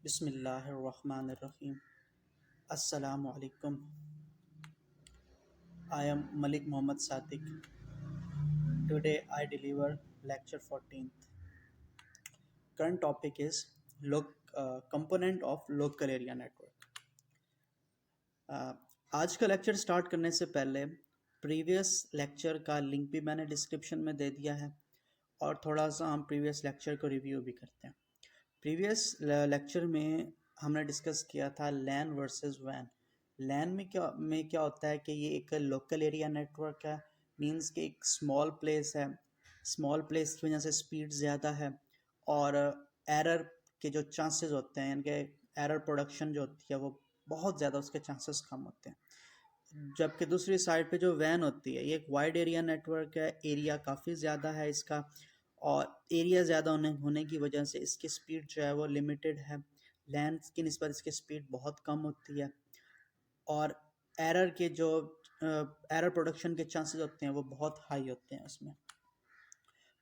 Bismillahirrahmanirrahim. Assalamu alaikum. I am Malik Muhammad Sadiq. Today I deliver lecture 14th. Current topic is component of local area network. आज का lecture start करने से पहले previous lecture का link भी मैंने description में दे दिया है और थोड़ा सा हम प्रीवियस लेक्चर को रिव्यू भी करते हैं। प्रीवियस लेक्चर में हमने डिस्कस किया था लैन वर्सेस वैन। लैन में क्या होता है कि ये एक लोकल एरिया नेटवर्क है, मींस कि एक स्मॉल प्लेस है, स्मॉल प्लेस की वजह से स्पीड ज़्यादा है और एरर के जो चांसेस होते हैं, इनके एरर प्रोडक्शन जो होती है वो बहुत ज़्यादा, उसके चांसेस कम होते हैं। जबकि दूसरी साइड पे जो वैन होती है, ये एक वाइड एरिया नेटवर्क है, एरिया काफ़ी ज़्यादा है इसका और एरिया ज़्यादा होने की वजह से इसकी स्पीड जो है वो लिमिटेड है। लैन की निस्बत इसकी स्पीड बहुत कम होती है और एरर के जो एरर प्रोडक्शन के चांसेस होते हैं वो बहुत हाई होते हैं उसमें।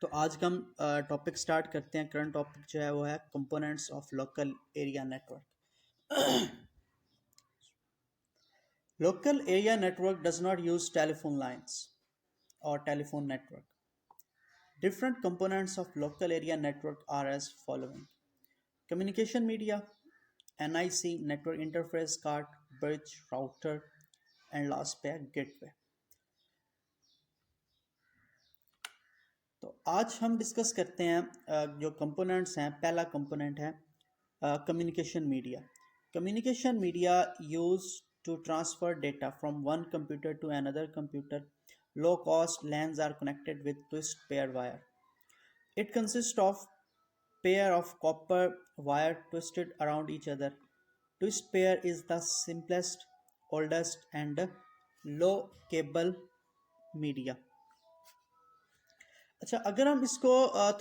तो आज का हम टॉपिक स्टार्ट करते हैं। करंट टॉपिक जो है वो है components of local area network. Local area network does not use telephone lines or telephone network. Different components of local area network are as following: communication media, NIC, network interface card, bridge, router, and last पे gateway. तो आज हम discuss करते हैं जो components हैं। पहला component है communication media. Communication media use to transfer data from one computer to another computer. Low cost LANs are connected with twist pair wire. It consists of pair of copper wire twisted around each other. Twist pair is the simplest, oldest and low cable media. अच्छा, अगर हम इसको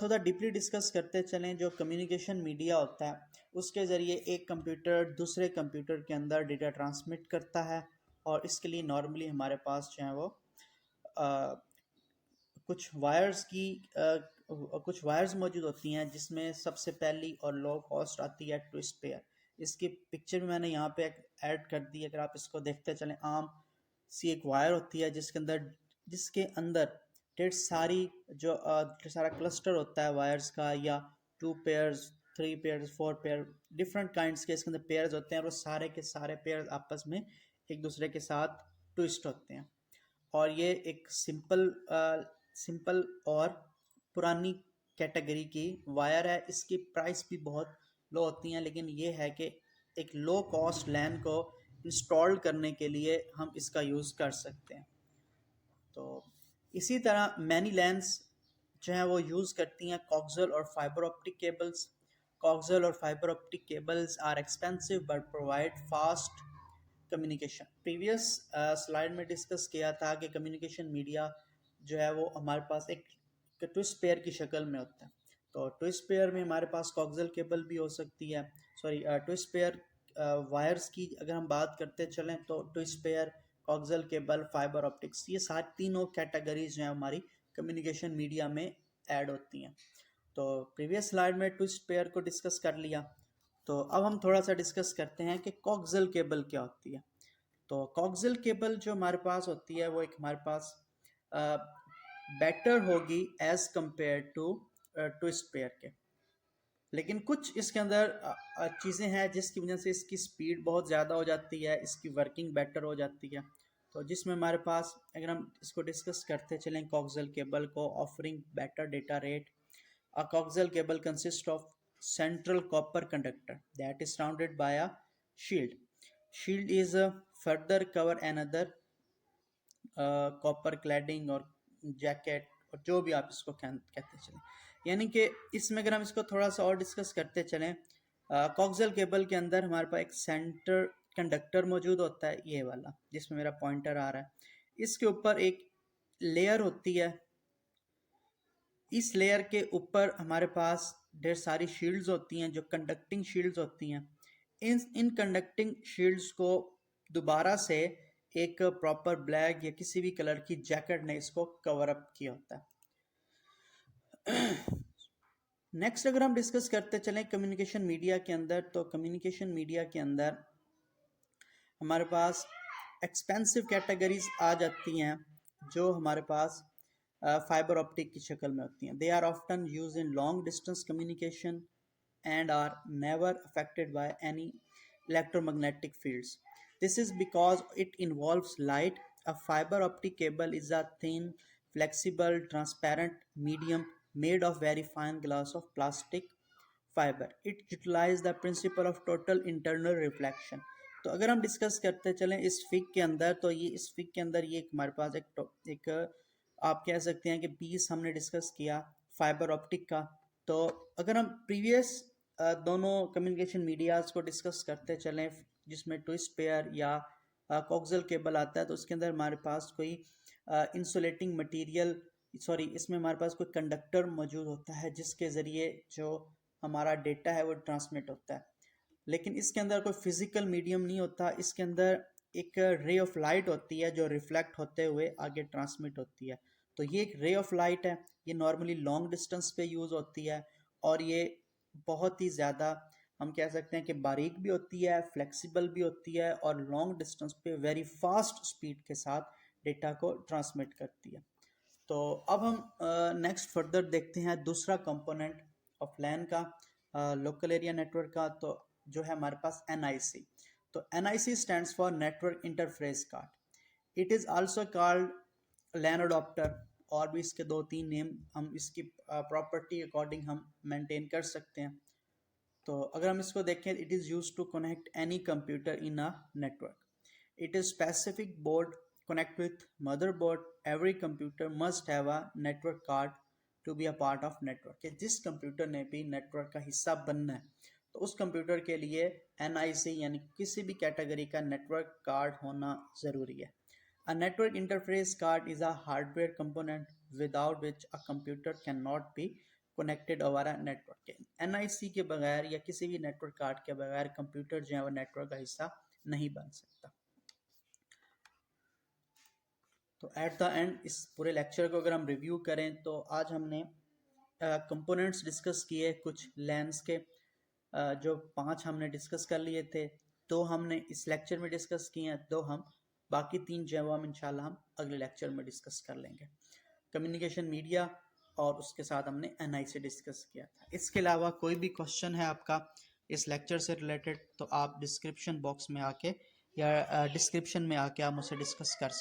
थोड़ा deeply discuss करते चलें, जो communication media होता है उसके ज़रिए एक कंप्यूटर दूसरे कंप्यूटर के अंदर डेटा ट्रांसमिट करता है और इसके लिए नॉर्मली हमारे पास जो है वो आ, कुछ वायर्स की कुछ वायर्स मौजूद होती हैं, जिसमें सबसे पहली और लो कॉस्ट आती है ट्विस्ट पेयर। इसकी पिक्चर भी मैंने यहाँ पे ऐड कर दी। अगर आप इसको देखते चलें, आम सी एक वायर होती है जिसके अंदर ढेर सारी जो ढेर सारा क्लस्टर होता है वायर्स का, या 2 pairs, 3 pairs, 4 pair, different kinds के इसके अंदर पेयर्स होते हैं और वो सारे के सारे पेयर्स आपस में एक दूसरे के साथ ट्विस्ट होते हैं। और ये एक सिंपल और पुरानी कैटेगरी की वायर है। इसकी प्राइस भी बहुत लो होती हैं, लेकिन ये है कि एक लो कॉस्ट लैन को इंस्टॉल करने के लिए हम इसका यूज़ कर सकते हैं। तो इसी तरह मैनी लैंस जो हैं वो यूज़ करती हैं कॉक्सल और फाइबर ऑप्टिक केबल्स। कॉक्सल और fibre optic cables are expensive but provide fast communication. Previous slide में डिस्कस किया था कि कम्युनिकेशन मीडिया जो है वो हमारे पास एक ट्विस्ट पेयर की शक्ल में होता है। तो ट्विस्ट पेयर में हमारे पास कॉक्सल केबल भी हो सकती है, सॉरी ट्विस्ट पेयर वायर्स की अगर हम बात करते चलें तो twist pair, coxal cable, fibre optics, ये सारी तीनों कैटेगरीज जो हैं हमारी कम्युनिकेशन मीडिया में ऐड होती हैं। तो प्रीवियस स्लाइड में ट्विस्ट पेयर को डिस्कस कर लिया, तो अब हम थोड़ा सा डिस्कस करते हैं कि कॉक्सल केबल क्या होती है। तो कॉक्सल केबल जो हमारे पास होती है वो एक हमारे पास बेटर होगी as compare to twist pair के, लेकिन कुछ इसके अंदर चीज़ें हैं जिसकी वजह से इसकी स्पीड बहुत ज़्यादा हो जाती है, इसकी वर्किंग बेटर हो जाती है। तो जिसमें हमारे पास, अगर हम इसको डिस्कस करते चलें कॉक्सल केबल को, offering better data rate. A coaxial cable consists of central copper conductor that is surrounded by a shield. Shield is a further cover another copper cladding और जैकेट, और जो भी आप इसको कहते चलें। यानी कि इसमें अगर हम इसको थोड़ा सा और डिस्कस करते चलें, कॉक्सल केबल के अंदर हमारे पास एक सेंटर कंडक्टर मौजूद होता है, ये वाला जिसमें मेरा पॉइंटर आ रहा है। इसके ऊपर एक लेयर होती है, इस लेयर के ऊपर हमारे पास ढेर सारी शील्ड्स होती हैं जो कंडक्टिंग शील्ड्स होती हैं। इन कंडक्टिंग शील्ड्स को दोबारा से एक प्रॉपर ब्लैक या किसी भी कलर की जैकेट ने इसको कवर अप किया होता है। नेक्स्ट अगर हम डिस्कस करते चलें कम्युनिकेशन मीडिया के अंदर, तो कम्युनिकेशन मीडिया के अंदर हमारे पास एक्सपेंसिव कैटेगरीज आ जाती हैं जो हमारे पास फाइबर ऑप्टिक की शक्ल में होती हैं. They are often use in long distance communication and are never affected by any electromagnetic fields. This is because it involves light. A fiber optic cable is a thin, flexible, transparent medium made of very fine glass of plastic fiber. It utilizes the principle of total internal reflection. तो अगर हम discuss करते चलें इस fig के अंदर, तो ये इस फिग के अंदर ये हमारे पास एक आप कह सकते हैं कि पीस हमने डिस्कस किया फाइबर ऑप्टिक का. तो अगर हम प्रीवियस दोनों कम्युनिकेशन मीडियाज़ को डिस्कस करते चलें जिसमें ट्विस्ट पेयर या कोक्सल केबल आता है, तो उसके अंदर हमारे पास कोई इंसुलेटिंग मटेरियल इसमें हमारे पास कोई कंडक्टर मौजूद होता है जिसके ज़रिए जो हमारा डेटा है वो ट्रांसमिट होता है. लेकिन इसके अंदर कोई फिजिकल मीडियम नहीं होता. इसके अंदर एक रे ऑफ लाइट होती है जो रिफ्लेक्ट होते हुए आगे ट्रांसमिट होती है. तो ये एक रे ऑफ लाइट है. ये नॉर्मली लॉन्ग डिस्टेंस पे यूज़ होती है और ये बहुत ही ज़्यादा हम कह सकते हैं कि बारीक भी होती है, फ्लेक्सिबल भी होती है और लॉन्ग डिस्टेंस पे वेरी फास्ट स्पीड के साथ डेटा को ट्रांसमिट करती है. तो अब हम नेक्स्ट फर्दर देखते हैं दूसरा कंपोनेंट ऑफ लैन का, लोकल एरिया नेटवर्क का, तो जो है हमारे पास NIC. तो NIC stands for network interface card. It is also called LAN adapter. और भी इसके 2-3 नेम हम इसकी प्रॉपर्टी अकॉर्डिंग हम मेंटेन कर सकते हैं. तो अगर हम इसको देखें, it is use to connect any computer in a network. It is specific board connect with motherboard. Every computer must have a network card to be a part of network. कि जिस कंप्यूटर ने भी network का हिस्सा बनना है तो उस कंप्यूटर के लिए NIC यानी किसी भी कैटेगरी का नेटवर्क कार्ड होना ज़रूरी है. A network interface card is a hardware component without which a computer cannot be connected over a network. NIC के बगैर या किसी भी नेटवर्क कार्ड के बगैर कंप्यूटर जो है वो नेटवर्क का हिस्सा नहीं बन सकता. तो एट द एंड इस पूरे लेक्चर को अगर हम रिव्यू करें तो आज हमने कंपोनेंट्स डिस्कस किए कुछ लैंस के, जो 5 हमने डिस्कस कर लिए थे, 2 हमने इस लेक्चर में डिस्कस किए हैं, 2 हम बाकी 3 जो हम इंशाल्लाह हम अगले लेक्चर में डिस्कस कर लेंगे. कम्युनिकेशन मीडिया और उसके साथ हमने NIC डिस्कस किया था. इसके अलावा कोई भी क्वेश्चन है आपका इस लेक्चर से रिलेटेड तो आप डिस्क्रिप्शन बॉक्स में आके या डिस्क्रिप्शन में आके आप मुझसे डिस्कस कर सकते हैं.